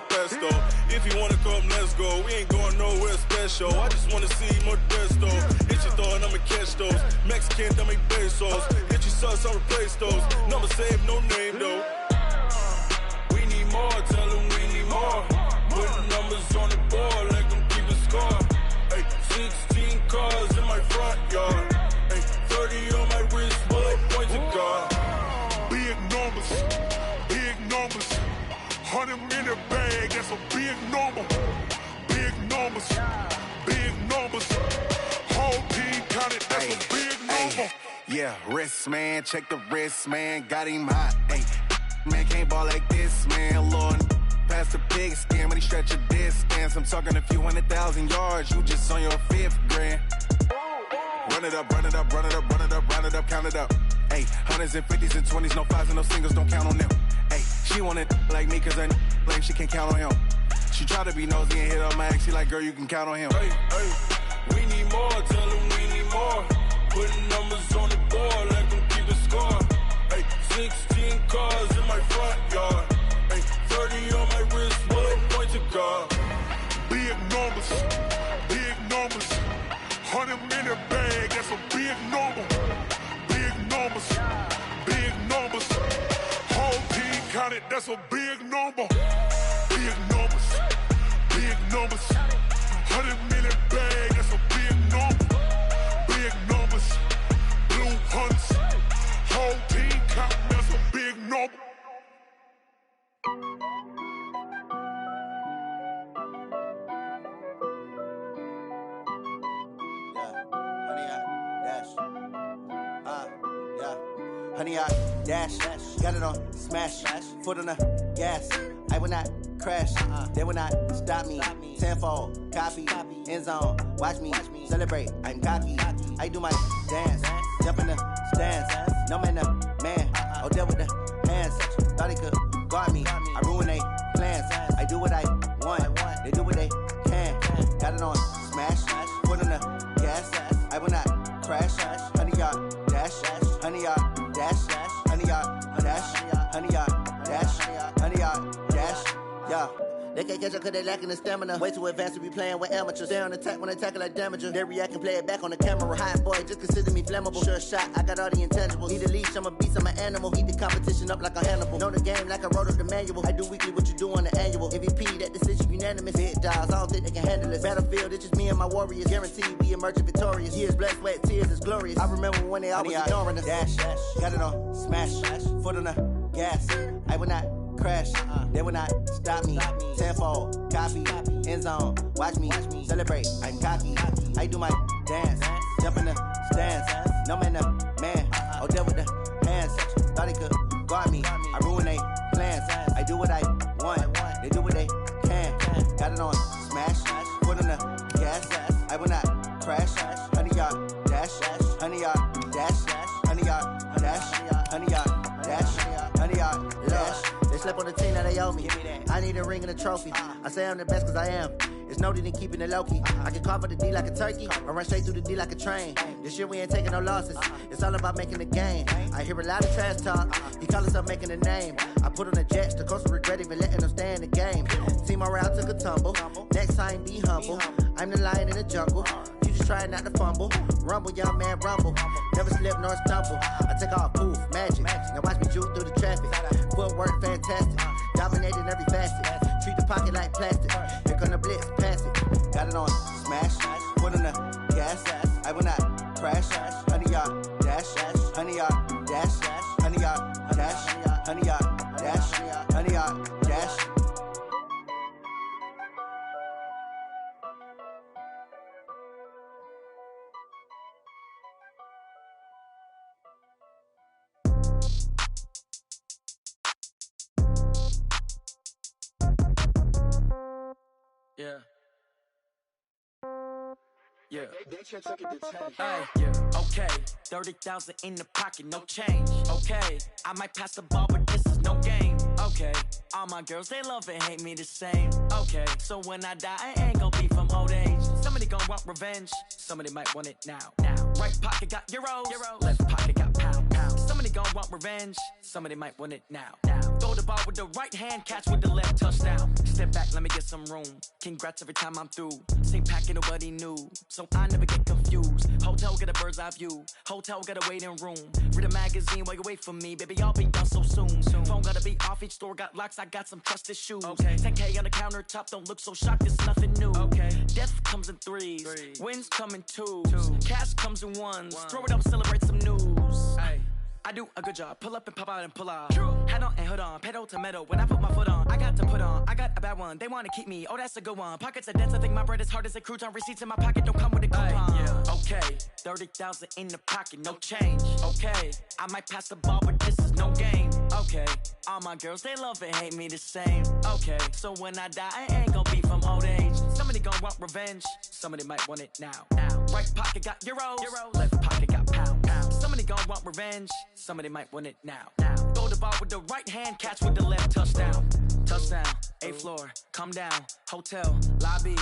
Speaker 6: Pesto. If you wanna come, let's go. We ain't going nowhere special. I just wanna see Modesto. Hit your thought, I'ma catch those. Mexican, I make pesos. Hit your sus, I'll replace those. Number save, no name though. We need more, tell them we need more. Put numbers on the board, let them keep a score. Hey, 16 cars in my front yard. Hey, 30 on my wrist, bullet points of God.
Speaker 7: Big numbers, big numbers. 100 minute bag, that's a big number. Big numbers, big numbers. Whole team counted, that's a big number.
Speaker 8: Yeah, wrist man, check the wrist man, got him hot. Ay, man can't ball like this, man. Lord, past the pig skin when he stretch a distance. I'm talking a few 100,000 yards, you just on your 5th grand. Run it up, run it up, run it up, run it up, run it up, count it up. Ay, 100s and 50s and 20s, no 5s and no singles, don't count on them. Ay, she want it like me cause her lame, she can't count on him. She try to be nosy and hit on my ex, she like, girl, you can count on him.
Speaker 6: Hey, hey, we need more, tell them we need more. Putting numbers on the board, let them keep a score. Hey, 16 cars in my front yard. Hey, 30 on my wrist, bullet points of God.
Speaker 7: Big numbers, big numbers. 100 minute bag, that's a big number. Big numbers, big numbers. Whole team counted, that's a big number. Big numbers, big numbers. 100 minute bag, that's a big number. Big numbers, blue hunts. Whole team counting, that's a big number.
Speaker 9: Honey, I dash, got it on smash, foot on the gas. I will not crash, they will not stop me. Tenfold, copy, end zone, watch me celebrate. I'm cocky, I do my dance, jump in the stands. No man, the man, oh, deal with the hands. Thought he could guard me, I ruin they plans. I do what I want, they do what they can. Got it on smash, foot on the gas. I will not crash, honey, y'all dash, honey, y'all dash, honey, y'all dash, honey, y'all dash, honey, y'all dash, yeah. They can't catch up cause they lacking the stamina. Way too advanced to be playing with amateurs. Stay on attack when they tackle like damager. They react and play it back on the camera. Hot boy, just consider me flammable. Sure shot, I got all the intangibles. Need a leash, I'm a beast, I'm an animal. Heat the competition up like a Hannibal. Know the game like I wrote up the manual. I do weekly what you do on the annual. MVP, that decision unanimous. Hit dials, I don't think they can handle it. Battlefield, it's just me and my warriors. Guaranteed we emerging victorious. Years, blood, sweat, tears, it's glorious. I remember when they always ignoring us. Dash, got it on smash, foot on the gas. I will not crash. They will not stop me. Tenfold, copy, end zone. Watch me celebrate. I'm cocky. I do my dance. Jump in the stands. No man, man. Oh, deal with the hands. Thought he could guard me. I ruin they plans. I do what I want. They do what they can. Got it on smash. Put on the gas. I will not crash. 100-yard dash. 100-yard dash. 100-yard dash. 100-yard dash. 100-yard dash. They slept on the team that they owe me. I need a ring and a trophy. I say I'm the best cause I am. It's no need in keeping it low-key. I can carve up the D like a turkey or run straight through the D like a train. This year we ain't taking no losses. It's all about making the game. I hear a lot of trash talk. He call himself making a name. I put on the Jets. The coach will regret even letting them stay in the game. Team around took a tumble. Next time be humble. I'm the lion in the jungle. You just trying not to fumble. Rumble, young man, rumble. Never slip nor stumble. I take off, poof, magic. Now watch me juke through the traffic. Footwork fantastic. Dominating every facet. Treat the pocket like plastic. Here come the blitz, pass it. Got it on smash. Put on the gas. I will not crash. 100-yard dash. 100-yard dash. 100-yard dash. 100-yard dash. 100-yard dash.
Speaker 10: Yeah. Yeah. Hey, yeah. Okay. 30,000 in the pocket, no change. Okay. I might pass the ball, but this is no game. Okay. All my girls, they love and hate me the same. Okay. So when I die, I ain't gonna be from old age. Somebody gonna want revenge. Somebody might want it now. Right pocket got euros. Left pocket got pound. Somebody gonna want revenge. Somebody might want it now. Throw the ball with the right hand, catch with the left, touchdown. Step back, let me get some room. Congrats every time I'm through. Same packet, nobody knew. So I never get confused. Hotel get a bird's eye view. Hotel get a waiting room. Read a magazine while you wait for me. Baby, I'll be done so soon. Phone gotta be off, each store got locks. I got some trusted shoes. Okay. 10K on the countertop, don't look so shocked, it's nothing new. Okay. Death comes in threes. Wins come in twos. Cash comes in ones. Throw it up, celebrate some news. Hey. I do a good job, pull up and pop out and pull off. Hat on and hood on, pedal to metal. When I put my foot on, I got to put on. I got a bad one, they wanna keep me. Oh, that's a good one. Pockets are dense, I think my bread is hard as a crouton. Receipts in my pocket don't come with a coupon. Yeah. Okay, 30,000 in the pocket, no change. Okay, I might pass the ball, but this is no game. Okay, all my girls, they love and hate me the same. Okay, so when I die, I ain't gonna be from old age. Somebody gonna want revenge, somebody might want it now. Right pocket got euros. Left pocket got pound. Somebody gonna want revenge, somebody might want it now. Throw the ball with the right hand, catch with the left, touchdown. Touchdown, 8th floor, come down, hotel, lobby.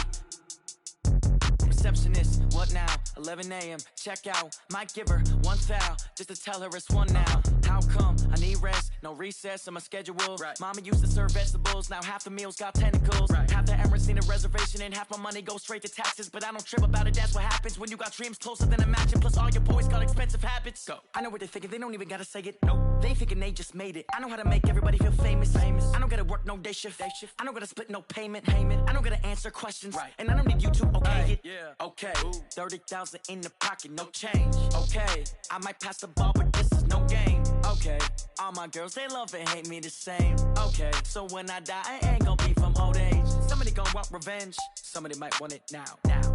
Speaker 10: Receptionist, what now? 11 a.m., check out. Might give her one foul, just to tell her it's one now. How come? I need rest, no recess in my schedule. Right. Mama used to serve vegetables, now half the meals got tentacles. Right. Half the Emirates need a reservation and half my money goes straight to taxes. But I don't trip about it, that's what happens when you got dreams closer than a matching. Plus all your boys got expensive habits. Go. I know what they're thinking, they don't even gotta say it. Nope. They thinking they just made it. I know how to make everybody feel famous. I don't gotta work no day shift. I don't gotta split no payment. I don't gotta answer questions. Right. And I don't need you to okay it. Yeah. Okay, 30,000 in the pocket, no change. Okay, I might pass the ball, but this is no game. Okay, all my girls, they love and hate me the same. Okay, so when I die, I ain't gonna be from old age. Somebody gonna want revenge, somebody might want it now.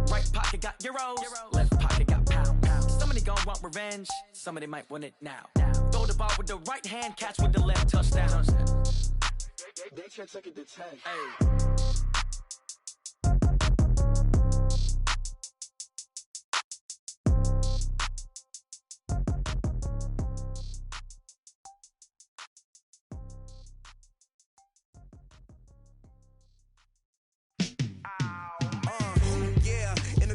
Speaker 10: Right pocket got euros, left pocket got pound. Somebody gonna want revenge, somebody might want it now. Throw the ball with the right hand, catch with the left, touchdown. They can't take it to 10. Hey.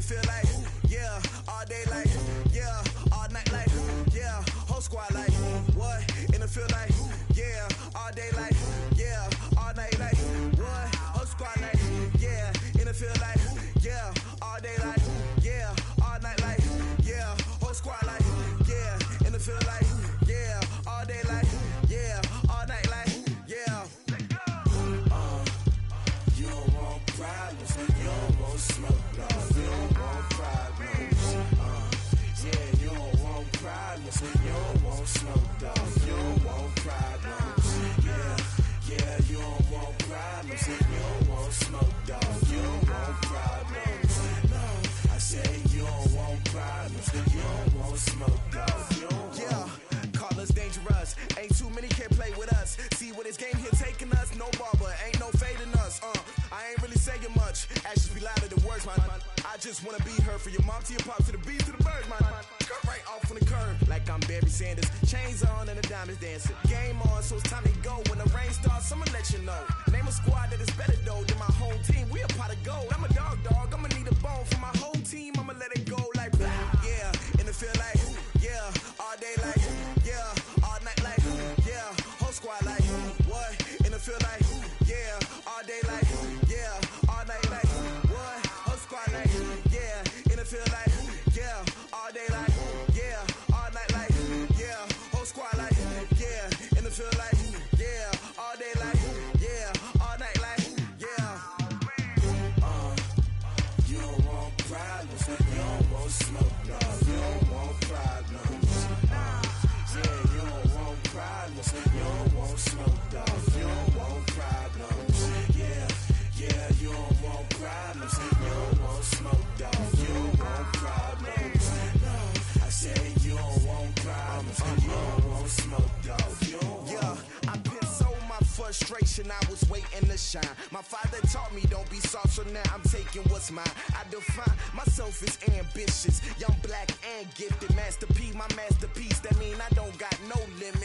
Speaker 8: Feel like, yeah, all day like, yeah, all night like, yeah, whole squad like, what? In the feel like, yeah, all day like, yeah, all night like, what? Whole squad like, yeah, in the feel like, yeah, all day like, yeah, all night like, yeah, whole squad like, yeah, in the feel like, yeah, all day like, yeah, all night like, yeah. You don't want problems, you don't want smoke, no. You don't want smoke, dog. You don't want problems. Yeah,
Speaker 11: smoke, dog. You don't want problems. No, I say you don't want problems. You don't want smoke, dog. You don't
Speaker 12: yeah, call us dangerous. Ain't too many can play with us. See what this game here taking us. No barber, ain't no fading us. I ain't really saying much. Actions be louder than words, man. I just wanna be heard. For your mom to your pop to the beat to the birds, man. Cut right off on the curb like I'm Barry Sanders. Chains on and the diamonds dancing. Game on, so it's time to go. When the rain starts, I'ma let you know. Name a squad that is better though than my home team. We a pot of gold. I'm a dog. I'ma need a bone for my whole team. I'ma let it go like blah. Yeah, and it feel like yeah, all day like yeah, all night like yeah, whole squad like what? And it feel like yeah, all day like yeah, all night like what? Whole squad like yeah, and it feel like yeah, all day like yeah, all night like yeah, whole squad like yeah, and it feel like yeah, all day like yeah, all night like yeah.
Speaker 11: You don't want problems. You don't want smoke, dog. You don't want problems. Yeah, you don't want problems. You don't want smoke, dog. You don't want problems. Yeah, you don't want problems. You don't want smoke, dog. You don't want problems. No, I say you don't want problems. You don't want smoke, dog. You don't want.
Speaker 12: I put so my frustration, I was waiting to shine. My father taught me don't be soft, so now I'm taking what's mine. I define myself as ambitious, young, black, and gifted. Master P, my masterpiece. That mean I don't got no limit.